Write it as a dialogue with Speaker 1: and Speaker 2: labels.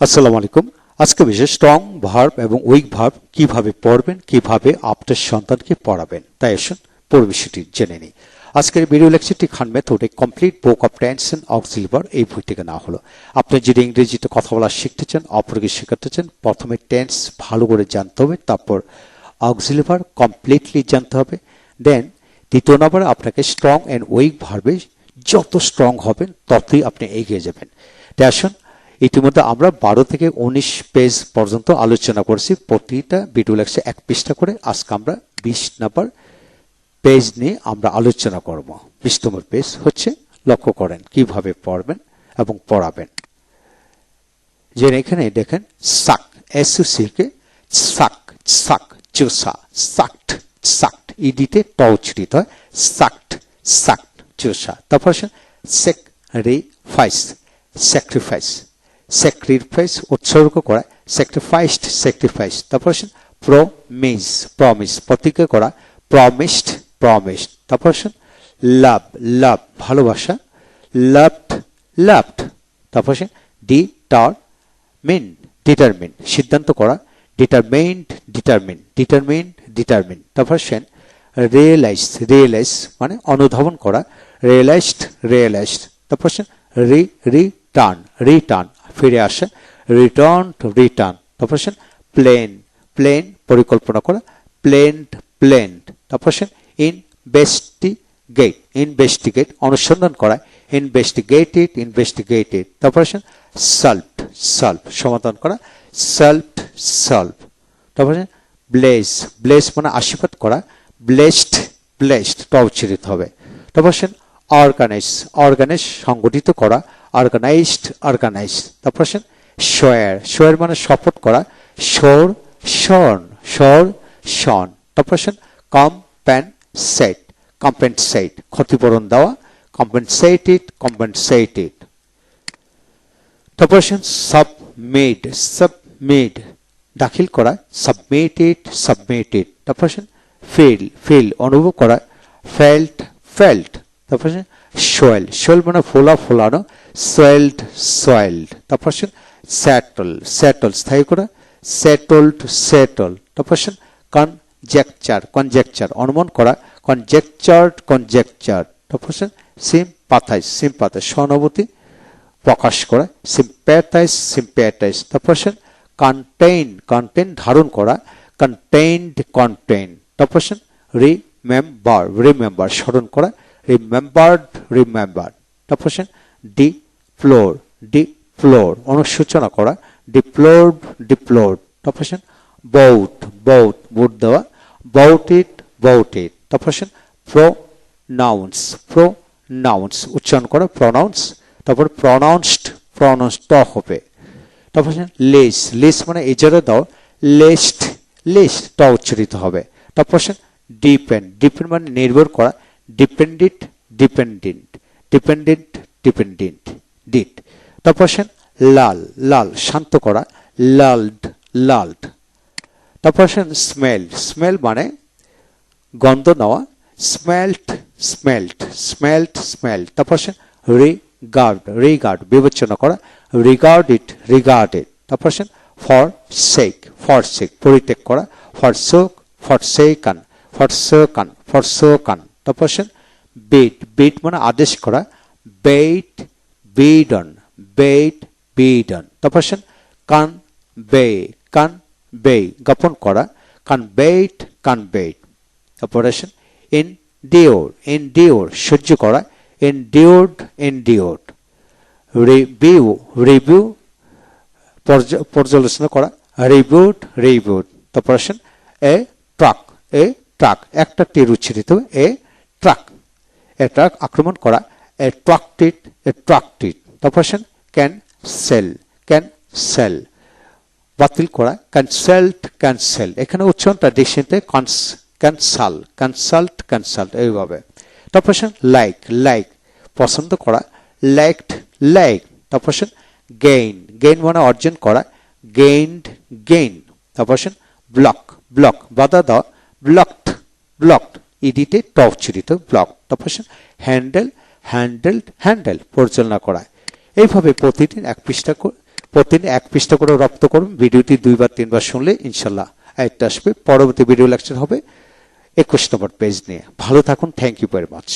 Speaker 1: আসসালামু আলাইকুম। আজকে বিষয় স্ট্রং ভার্ব এবং উইক ভার্ব কিভাবে পড়বেন, কিভাবে আপনার সন্তানকে পড়াবেন, তাই আসুন পুরো বিষয়টি জেনে নিই। আজকের ভিডিও লেকচারটি খান মেথড এ complete book of tense and auxiliary verb এই বই থেকে নেওয়া হলো। আপনি যদি ইংরেজিতে কথা বলা শিখতে চান, অপরকে শেখাতে চান, প্রথমে টেন্স ভালো করে জানতে হবে, তারপর অক্সিলারি ভার্ব কমপ্লিটলি জানতে হবে। দেন দ্বিতীয় নম্বরে আপনাকে স্ট্রং এন্ড উইক ভার্বে যত স্ট্রং হবেন ততই আপনি এগিয়ে যাবেন। তাই আসুন, ইতিমধ্যে আমরা 12 থেকে 19 পেজ পর্যন্ত আলোচনা করছি, প্রতিটা ভিডিও লেকচার এক পৃষ্ঠা করে। আজকে আমরা 20 নম্বর পেজ নিয়ে আমরা আলোচনা করব। 20 নম্বর পেজ হচ্ছে, লক্ষ্য করেন কিভাবে পড়বেন এবং পড়াবেন। যে এখানে দেখেন সাক, এসইউসি কে সাক, সাক, চুসা, সাকট, সাকট, ইডিতে ট উচ্চারিত হয়, সাকট, সাকট, চুসা। তারপর সেক রে ফাইস, স্যাক্রিফাইস, স্যাক্রিফাইস উৎসর্গ করা, স্যাক্রিফাইসড, স্যাক্রিফাইস। তারপর প্রমিস, প্রমিস প্রতিজ্ঞা করা, প্রমিসড, প্রমিসড। তারপর লাভ, লাভ ভালোবাসা, লাভড, লাভড। তারপর ডিটারমিন, ডিটারমিন সিদ্ধান্ত করা, ডিটারমিন্ড, ডিটারমিন, ডিটারমিন্ড, ডিটারমিন। তারপর রিয়েলাইজ, রিয়েলাইজ মানে অনুধাবন করা, রিয়েলাইজড, রিয়েলাইজড। তারপর রিটার্ন, রিটার্ন ফিরে আসা, রিটার্ন, রিটার্ন। তারপর প্লেন, প্লেন পরিকল্পনা করা, প্লেন্ড, প্লেন্ড। তারপর ইনভেস্টিগেট, ইনভেস্টিগেট অনুসন্ধান করা, ইনভেস্টিগেটেড, ইনভেস্টিগেটেড। তারপর সলভড, সলভ সমাধান করা, সলভড, সলভ। তারপর ব্লেস, ব্লেস মানে আশীর্বাদ করা, ব্লেসড, ব্লেসড ট উচ্চারিত হবে। তারপর অর্গানাইজ, অর্গানাইজ সংগঠিত করা, অর্গানাইজড, অর্গানাইজড। তারপর শোয়ার, শোয়ার মানে শপথ করা, শোর, শন, শোর, শন। তারপর কম্পেনসেট, কম্পেনসেট ক্ষতিপূরণ দেওয়া, কম্পেনসেটেড, কম্পেনসেটেড। তারপর সাবমিট, সাবমিট দাখিল করা, সাবমিটেড, সাবমিটেড। তারপর ফিল, ফিল অনুভব করা, ফেল্ট, ফেল্ট। তারপর সোয়েল, সোয়েল মানে ফোলা, ফোলানো, সোয়েলড, সোয়েলড। তারপর সেটল, সেটল স্থায়ী করা, সেটলড, সেটল। তারপর কনজেকচার, কনজেকচার অনুমান করা, কনজেকচার্ড, কনজেকচার। তারপর সিম্পাথাইজ, সিম্পাথাইজ সহানুভূতি প্রকাশ করা, সিম্প্যাথাইজ, সিম্প্যাথাইজ। তারপর কন্টেইন, কন্টেইন ধারণ করা, কন্টেইনড, কন্টেইন। তারপর রিমেম্বার, রিমেম্বার স্মরণ করা, রিমেম্বার্ড, রিমেম্বার্ড। তারপর ডিপ্লোর, ডিপ্লোর অনুসূচনা করা, ডিপ্লোর্ড, ডিপ্লোর্ড। তারপর বউট, বউট ভোট দেওয়া, বউটেড, বউটেড। তারপর প্রোনাউন্স, প্রোনাউন্স উচ্চারণ করা, প্রোনাউন্স। তারপর প্রোনাউন্সড, প্রোনাউন্সড ট হবে। তারপর লেস, লেস মানে এজারা দাও, লেস্ট, লেস্ট ট উচ্চারিত হবে। তারপর ডিপেন্ড, ডিপেন্ড মানে নির্ভর করা, ডিপেন্ডেন্ট, ডিপেন্ডেন্ট, ডিপেন্ডেন্ট, ডিপেন্ডেন্ট, ডিট। তারপর লাল, লাল শান্ত করা, লালড, লালড। তারপর স্মেল, স্মেল মানে গন্ধ নেওয়া, স্মেল্ট, স্মেল্ট, স্মেল্ট, স্মেল্ট। তারপর রিগার্ড, রিগার্ড বিবেচনা করা, রিগার্ডেড, রিগার্ডেড। তারপর ফরসেক, ফরসেক পরিত্যাগ করা, ফরসোক, ফরসেকান, ফরসোকান, ফরসোকান। তারপর বেট, বেট মানে আদেশ করা, বেট, বিডন, বেট, বিডন। তারপর কানবে, কানবে জ্ঞাপন করা, কানবেট, কানবেট। তারপর এনডিওর, এনডিওর সহ্য করা, এনডিওর্ড, এনডিওর্ড। রিভিউ, রিভিউ পর্যালোচনা করা, রিভিউড, রিভিউড। তারপর এ ট্রাক, এ ট্রাক একটা তীর উচ্চারিত হবে, এ ট্রাক, এ ট্রাক আক্রমণ করা, এ ট্রাকটেড, এ ট্রাকটেড। তারপর ক্যান্সেল, ক্যান্সেল বাতিল করা, ক্যান্সেলড, ক্যান্সেল। এখানে উচ্চারণটা ডিকশনারিতে ক্যান্সাল, কনসাল্ট, কনসাল্ট এইভাবে। তারপর লাইক, লাইক পছন্দ করা, লাইকড, লাইক। তারপর গেইন, গেইন মানে অর্জন করা, গেইনড, গেইন। তারপর ব্লক, ব্লক বাধা দেওয়া, ব্লকড, ব্লকড ইডিতে ট উচ্চারিত, ব্লক। তারপর হ্যান্ডেল, হ্যান্ডেলড, হ্যান্ডেল পরিচালনা করা। এইভাবে প্রতিদিন এক পৃষ্ঠা প্রতিদিন 1 পৃষ্ঠা করে রপ্ত করুন। ভিডিওটি 2 বার 3 বার শুনলে ইনশাআল্লাহ আয়ত্তে আসবে। পরবর্তী ভিডিও লেকচার হবে 21 নম্বর পেজ নিয়ে। ভালো থাকুন। Thank you very much.